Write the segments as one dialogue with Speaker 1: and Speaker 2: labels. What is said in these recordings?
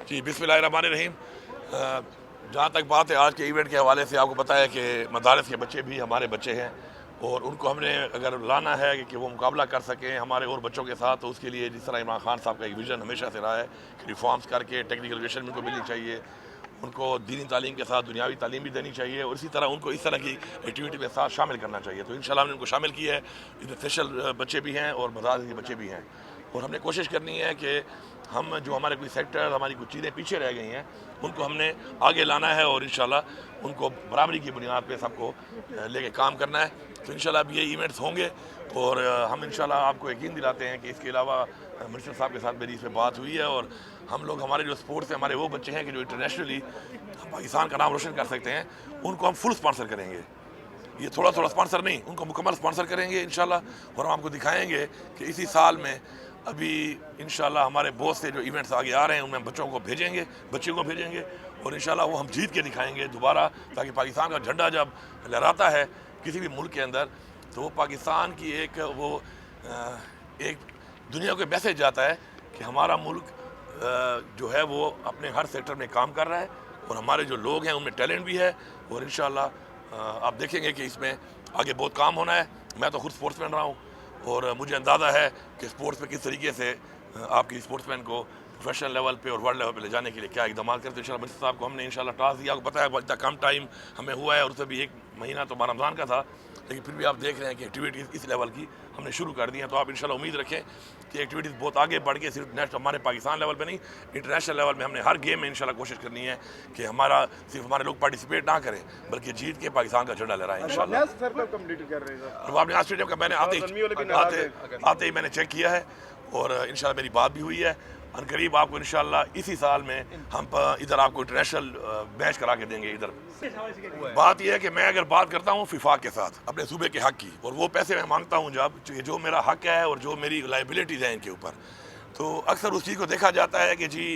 Speaker 1: جی बिस्मिल्लाहिर्रहमानिर्रहीम। जहाँ तक बात है आज के इवेंट के हवाले से, आपको पता है कि मदारस के बच्चे भी हमारे बच्चे हैं और उनको हमने अगर लाना है कि वो मुकाबला कर सकें हमारे और बच्चों के साथ, तो उसके लिए जिस तरह इमरान खान साहब का एक विज़न हमेशा से रहा है कि रिफॉर्म्स करके टेक्निकल एजुकेशन उनको मिलनी चाहिए, उनको दीनी तालीम के साथ दुनियावी तालीम भी देनी चाहिए और इसी तरह उनको इस तरह की एक्टिविटी में साथ शामिल करना चाहिए। तो इंशाल्लाह हमने उनको शामिल किया है। इसमें स्पेशल बच्चे भी हैं और मदारस के बच्चे भी हैं और हमने कोशिश करनी है कि हम जो हमारे कोई सेक्टर, हमारी कुछ चीज़ें पीछे रह गई हैं, उनको हमने आगे लाना है और इंशाल्लाह उनको बराबरी की बुनियाद पे सबको लेके काम करना है। तो इंशाल्लाह अब ये इवेंट्स होंगे और हम इंशाल्लाह आपको यकीन दिलाते हैं कि इसके अलावा मिनिस्टर साहब के साथ मेरी इस पर बात हुई है और हम लोग, हमारे जो स्पोर्ट्स हैं, हमारे वो बच्चे हैं कि जो इंटरनेशनली पाकिस्तान का नाम रोशन कर सकते हैं, उनको हम फुल स्पॉन्सर करेंगे। ये थोड़ा थोड़ा स्पॉन्सर नहीं, उनको मुकम्मल स्पॉन्सर करेंगे इंशाल्लाह। और हम आपको दिखाएंगे कि इसी साल में अभी इंशाल्लाह हमारे बहुत से जो इवेंट्स आगे आ रहे हैं उनमें बच्चों को भेजेंगे, बच्चियों को भेजेंगे और इंशाल्लाह वो हम जीत के दिखाएंगे दोबारा, ताकि पाकिस्तान का झंडा जब लहराता है किसी भी मुल्क के अंदर, तो वो पाकिस्तान की एक दुनिया को मैसेज जाता है कि हमारा मुल्क जो है वो अपने हर सेक्टर में काम कर रहा है और हमारे जो लोग हैं उनमें टैलेंट भी है और इंशाल्लाह आप देखेंगे कि इसमें आगे बहुत काम होना है। मैं तो खुद स्पोर्ट्समैन रहा हूँ और मुझे अंदाज़ा है कि स्पोर्ट्स में किस तरीके से आपकी स्पोर्ट्समैन को प्रोफेशनल लेवल पे और वर्ल्ड लेवल पे ले जाने के लिए क्या इकदाम करते हैं। इंशाल्लाह मिनिस्टर साहब को हमने इंशाल्लाह टास्क दिया, आपको पता है इतना कम टाइम हमें हुआ है और उससे भी 1 महीना तो रमज़ान का था, लेकिन फिर भी आप देख रहे हैं कि एक्टिविटीज़ इस लेवल की हमने शुरू कर दी हैं। तो आप इंशाल्लाह उम्मीद रखें कि एक्टिविटीज़ बहुत आगे बढ़ के सिर्फ नेक्स्ट हमारे पाकिस्तान लेवल पे नहीं, इंटरनेशनल लेवल में हमने हर गेम में इंशाल्लाह कोशिश करनी है कि सिर्फ हमारे लोग पार्टिसिपेट ना करें बल्कि जीत के पाकिस्तान का झंडा लहराएं इंशाल्लाह। रवाब स्टेडियम का मैंने आते ही मैंने चेक किया है और इंशाल्लाह मेरी बात भी हुई है। अनकरीब आपको इंशाल्लाह इसी साल में हम इधर आपको इंटरनेशनल मैच करा के देंगे। इधर बात यह है कि मैं अगर बात करता हूँ फिफा के साथ अपने सूबे के हक़ की, और वो पैसे मैं मांगता हूँ जब जो मेरा हक़ है और जो मेरी लाइबिलिटीज़ हैं इनके ऊपर, तो अक्सर उस चीज़ को देखा जाता है कि जी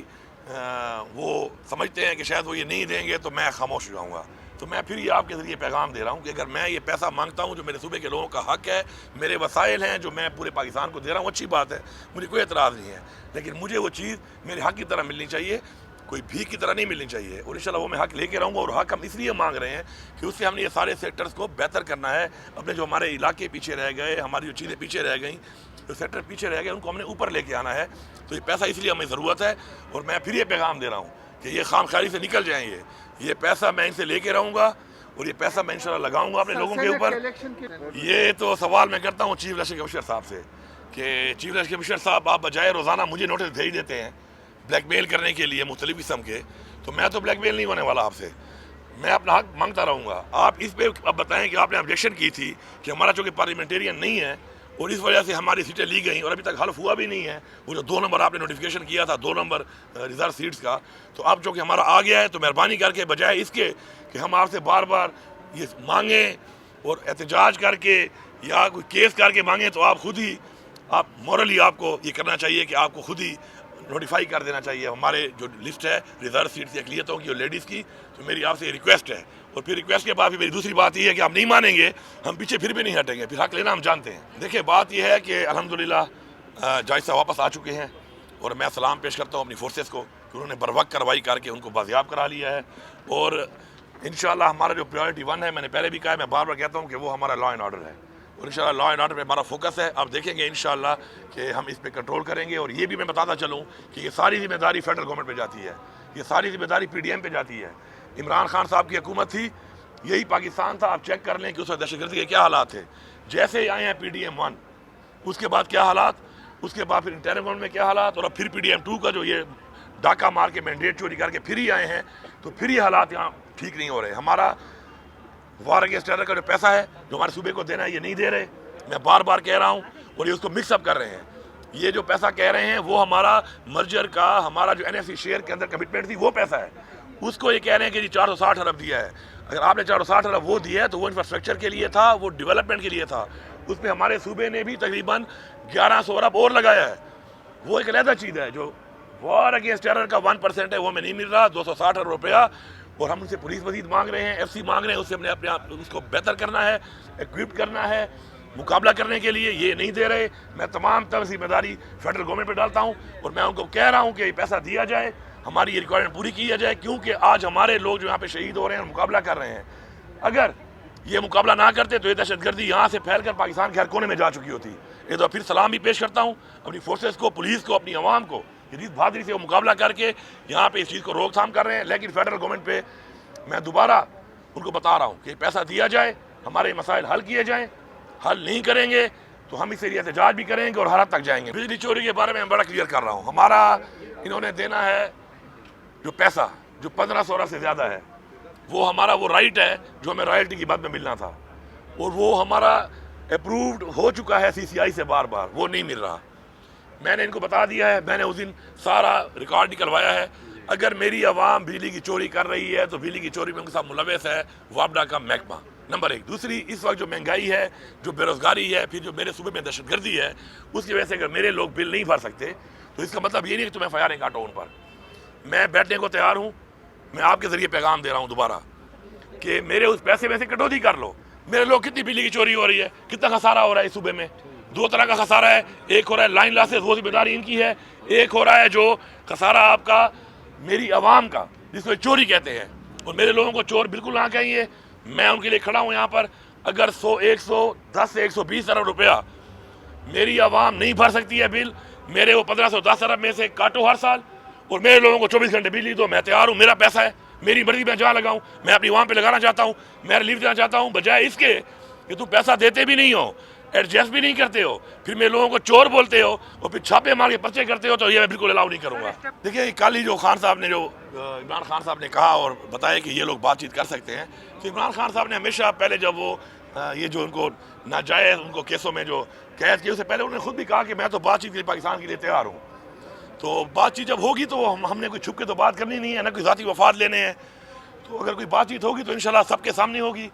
Speaker 1: वो समझते हैं कि शायद वो ये नहीं देंगे तो मैं खामोश हो जाऊँगा। तो मैं फिर ये आपके ज़रिए पैगाम दे रहा हूँ कि अगर मैं ये पैसा मांगता हूँ जो मेरे सूबे के लोगों का हक़ है, मेरे वसाइल हैं जो मैं पूरे पाकिस्तान को दे रहा हूँ, अच्छी बात है, मुझे कोई एतराज़ नहीं है, लेकिन मुझे वो चीज़ मेरे हक़ की तरह मिलनी चाहिए, कोई भीख की तरह नहीं मिलनी चाहिए। और इंशाल्लाह वो मैं हक़ लेके रहूँगा और हक़ हम इसलिए मांग रहे हैं कि उससे हमने ये सारे सेक्टर्स को बेहतर करना है। अपने जो हमारे इलाके पीछे रह गए, हमारी जो चीज़ें पीछे रह गई, जो सेक्टर पीछे रह गए, उनको हमने ऊपर लेके आना है। तो ये पैसा इसलिए हमें ज़रूरत है और मैं फिर ये पैगाम दे रहा हूँ कि ये खामख्याली से निकल जाएँ। ये पैसा मैं इनसे लेके रहूँगा और ये पैसा मैं इंशाल्लाह लगाऊंगा अपने लोगों के ऊपर। ये तो सवाल मैं करता हूँ चीफ इलेक्शन कमिश्नर साहब से कि चीफ इलेक्शन कमिश्नर साहब, आप बजाय रोज़ाना मुझे नोटिस भेज देते हैं ब्लैकमेल करने के लिए मुख्तलिफ किस्म के, तो मैं तो ब्लैकमेल नहीं होने वाला आपसे, मैं अपना हक मांगता रहूँगा। आप इस पे अब बताएं कि आपने ऑब्जेक्शन की थी कि हमारा चूँकि पार्लियामेंटेरियन नहीं है और इस वजह से हमारी सीटें ली गई और अभी तक हल्फ हुआ भी नहीं है। वो जो 2 नंबर आपने नोटिफिकेशन किया था, 2 नंबर रिजर्व सीट्स का, तो अब चूँकि हमारा आ गया है, तो मेहरबानी करके बजाय इसके कि हम आपसे बार बार ये मांगें और एहतजाज करके या कोई केस करके मांगें, तो आप खुद ही मॉरली आपको ये करना चाहिए कि आपको खुद ही नोटिफाई कर देना चाहिए। हमारे जो लिस्ट है रिजर्व सीट्स अक़लियतों की और लेडीज़ की, तो मेरी आपसे रिक्वेस्ट है। और फिर रिक्वेस्ट के बाद भी मेरी दूसरी बात ये है कि आप नहीं मानेंगे, हम पीछे फिर भी नहीं हटेंगे, फिर हक़ लेना हम जानते हैं। देखिए बात यह है कि अल्हम्दुलिल्लाह जज साहब वापस आ चुके हैं और मैं सलाम पेश करता हूँ अपनी फोर्सेस को कि उन्होंने बरवक्त कार्रवाई करके उनको बाजियाब करा लिया है। और इंशाल्लाह हमारा जो प्रायोरिटी 1 है, मैंने पहले भी कहा है, मैं बार बार कहता हूँ कि वो हमारा लॉ एंड ऑर्डर है और इंशाल्लाह लॉ एंड ऑर्डर पे हमारा फोकस है। आप देखेंगे इंशाल्लाह कि हम इस पे कंट्रोल करेंगे। और ये भी मैं बताता चलूँ कि ये सारी जिम्मेदारी फेडरल गवर्नमेंट पे जाती है, ये सारी जिम्मेदारी PDM पे जाती है। इमरान खान साहब की हुकूमत थी, यही पाकिस्तान था। आप चेक कर लें कि उस वक्त दहशतगर्दी के क्या हालात थे। जैसे ही आए हैं PDM 1, उसके बाद क्या हालात, उसके बाद फिर इंटरिम गवर्नमेंट में क्या हालात, और अब फिर PDM 2 का जो ये डाका मार के मैंडेट चोरी करके फिर ही आए हैं, तो फिर ये हालात यहाँ ठीक नहीं हो रहे। हमारा वार अगेंस्ट टेरर का जो पैसा है जो हमारे सूबे को देना है, ये नहीं दे रहे, मैं बार बार कह रहा हूँ, और ये उसको मिक्सअप कर रहे हैं। ये जो पैसा कह रहे हैं वो हमारा मर्जर का, हमारा जो NFC शेयर के अंदर कमिटमेंट थी वो पैसा है, उसको ये कह रहे हैं कि जी 460 अरब दिया है। अगर आपने 460 अरब वो दिया है तो वो इंफ्रास्ट्रक्चर के लिए था, वो डेवलपमेंट के लिए था। उस पर हमारे सूबे ने भी तकरीबन 1100 अरब और लगाया है। वो एक अलग चीज़ है। जो वार अगेंस्ट टेरर का 1% है वो हमें नहीं मिल रहा, 260 अरब रुपया, और हम उनसे पुलिस मजीद मांग रहे हैं, FC मांग रहे हैं, उससे हमने अपने आप उसको बेहतर करना है, इक्विप करना है मुकाबला करने के लिए। ये नहीं दे रहे। मैं तमाम तरह जिम्मेदारी फेडरल गवर्नमेंट पे डालता हूँ और मैं उनको कह रहा हूँ कि पैसा दिया जाए ہماری یہ ریکوائرمنٹ پوری کی جائے، کیونکہ آج ہمارے لوگ جو یہاں پہ شہید ہو رہے ہیں، مقابلہ کر رہے ہیں، اگر یہ مقابلہ نہ کرتے تو یہ دہشت گردی یہاں سے پھیل کر پاکستان کے ہر کونے میں جا چکی ہوتی۔ یہ تو پھر سلام بھی پیش کرتا ہوں اپنی فورسز کو، پولیس کو، اپنی عوام کو، جدید بہادری سے وہ مقابلہ کر کے یہاں پہ اس چیز کو روک تھام کر رہے ہیں۔ لیکن فیڈرل گورنمنٹ پہ میں دوبارہ ان کو بتا رہا ہوں کہ پیسہ دیا جائے، ہمارے مسائل حل کیے جائیں۔ حل نہیں کریں گے تو ہم اس سے احتجاج بھی کریں گے اور ہر حد تک جائیں گے۔ بجلی چوری کے بارے میں میں بڑا کلیئر کر رہا ہوں، ہمارا انہوں نے دینا ہے جو پیسہ جو 1500 ارب سے زیادہ ہے، وہ ہمارا وہ رائٹ ہے جو ہمیں رائلٹی کی بعد میں ملنا تھا، اور وہ ہمارا اپرووڈ ہو چکا ہے سی سی آئی سے بار بار، وہ نہیں مل رہا۔ میں نے ان کو بتا دیا ہے، میں نے اس دن سارا ریکارڈ نکلوایا ہے۔ اگر میری عوام بجلی کی چوری کر رہی ہے تو بجلی کی چوری میں ان کے ساتھ ملوث ہے وابڈا کا محکمہ، نمبر 1۔ دوسری، اس وقت جو مہنگائی ہے، جو بے روزگاری ہے، پھر جو میرے صوبے میں دہشت گردی ہے، اس کی وجہ سے اگر میرے لوگ بل نہیں بھر سکتے تو اس کا مطلب یہ نہیں کہ تمہیں فائرنگ کاٹو ان پر۔ میں بیٹھنے کو تیار ہوں، میں آپ کے ذریعے پیغام دے رہا ہوں دوبارہ کہ میرے اس پیسے میں سے کٹوتی کر لو۔ میرے لوگ کتنی بجلی کی چوری ہو رہی ہے، کتنا خسارہ ہو رہا ہے اس صوبے میں۔ 2 طرح کا خسارہ ہے، ایک ہو رہا ہے لائن لاسز، وہ ذمہ داری ان کی ہے، ایک ہو رہا ہے جو خسارہ آپ کا میری عوام کا، جس کو چوری کہتے ہیں، اور میرے لوگوں کو چور بالکل نہ کہیں۔ میں ان کے لیے کھڑا ہوں یہاں پر۔ اگر 110 سے 120 ارب روپیہ میری عوام نہیں بھر سکتی ہے بل، میرے وہ 1510 ارب میں سے کاٹو ہر سال، اور میرے لوگوں کو 24 گھنٹے بجلی دو، میں تیار ہوں۔ میرا پیسہ ہے، میری مرضی میں جہاں لگاؤں، میں اپنی عوام پہ لگانا چاہتا ہوں، میں ریلیف دینا چاہتا ہوں، بجائے اس کے کہ تم پیسہ دیتے بھی نہیں ہو، ایڈجسٹ بھی نہیں کرتے ہو، پھر میرے لوگوں کو چور بولتے ہو اور پھر چھاپے مار کے پرچے کرتے ہو، تو یہ میں بالکل الاؤ نہیں کروں گا۔ دیکھیے کل ہی جو خان صاحب نے عمران خان صاحب نے کہا اور بتایا کہ یہ لوگ بات چیت کر سکتے ہیں، تو عمران خان صاحب نے ہمیشہ پہلے جب وہ یہ جو ان کو ناجائز ان کو کیسوں میں جو قید کیے، اس سے پہلے انہوں نے خود بھی کہا کہ میں تو بات چیت کے لیے پاکستان کے لیے تیار ہوں۔ تو بات چیت جب ہوگی تو ہم نے کوئی چھپ کے تو بات کرنی نہیں ہے، نہ کوئی ذاتی وفاد لینے ہیں۔ تو اگر کوئی بات چیت ہوگی تو انشاءاللہ سب کے سامنے ہوگی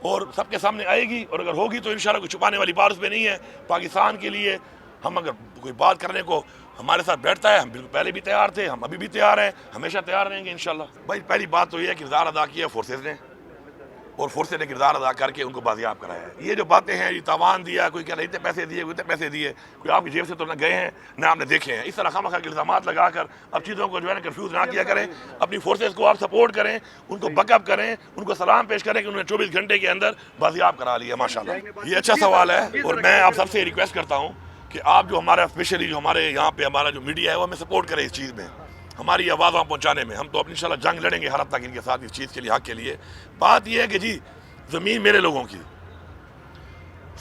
Speaker 1: اور سب کے سامنے آئے گی، اور اگر ہوگی تو انشاءاللہ کوئی چھپانے والی بات اس میں نہیں ہے۔ پاکستان کے لیے ہم اگر کوئی بات کرنے کو ہمارے ساتھ بیٹھتا ہے، ہم بالکل پہلے بھی تیار تھے، ہم ابھی بھی تیار ہیں، ہمیشہ تیار رہیں گے انشاءاللہ۔ بھائی پہلی بات تو یہ ہے کہ کردار ادا کیا فورسز نے، اور فورسز نے کردار ادا کر کے ان کو بازیاب کرایا ہے۔ یہ جو باتیں ہیں، یہ تاوان دیا، کوئی کہہ رہا اتنے پیسے دیے، کوئی اتنے پیسے دیے، کوئی آپ کی جیب سے تو نہ گئے ہیں نہ آپ نے دیکھے ہیں۔ اس طرح خواہ کے الزامات لگا کر اب چیزوں کو جو ہے نا کنفیوز نہ کیا کریں۔ اپنی فورسز کو آپ سپورٹ کریں، ان کو بیک اپ کریں، ان کو سلام پیش کریں کہ انہوں نے 24 گھنٹے کے اندر بازیاب کرا لیا ماشاءاللہ۔ یہ اچھا سوال ہے، اور میں آپ سب سے ریکویسٹ کرتا ہوں کہ آپ جو ہمارا اسپیشلی جو ہمارے یہاں پہ ہمارا جو میڈیا ہے وہ ہمیں سپورٹ کرے اس چیز میں، ہماری آواز وہاں پہنچانے میں۔ ہم تو اپنی انشاءاللہ جنگ لڑیں گے ہر حد تک ان کے ساتھ اس چیز کے لیے، حق کے لیے۔ بات یہ ہے کہ جی زمین میرے لوگوں کی،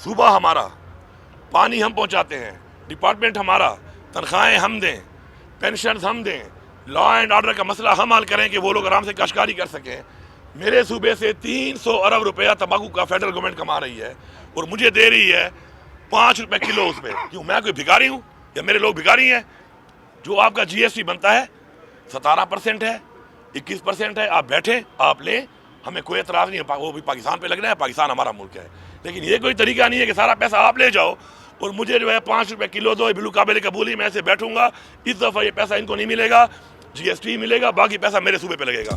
Speaker 1: صوبہ ہمارا، پانی ہم پہنچاتے ہیں، ڈپارٹمنٹ ہمارا، تنخواہیں ہم دیں، پینشنز ہم دیں، لا اینڈ آرڈر کا مسئلہ ہم حل کریں کہ وہ لوگ آرام سے کاشتکاری کر سکیں۔ میرے صوبے سے 300 ارب روپیہ تمباکو کا فیڈرل گورنمنٹ کما رہی ہے، اور مجھے دے رہی ہے 5 روپے کلو اس پہ۔ کیوں میں کوئی بھکاری ہوں یا میرے لوگ بھکاری ہیں؟ جو آپ کا جی ایس ٹی بنتا ہے 17% ہے، 21% ہے، آپ بیٹھیں آپ لیں، ہمیں کوئی اعتراض نہیں ہے، وہ بھی پاکستان پہ لگنا ہے، پاکستان ہمارا ملک ہے۔ لیکن یہ کوئی طریقہ نہیں ہے کہ سارا پیسہ آپ لے جاؤ اور مجھے جو ہے 5 روپے کلو دو، بالکل قابل قبول ہی، میں ایسے بیٹھوں گا۔ اس دفعہ یہ پیسہ ان کو نہیں ملے گا، جی ایس ٹی ملے گا، باقی پیسہ میرے صوبے پہ لگے گا۔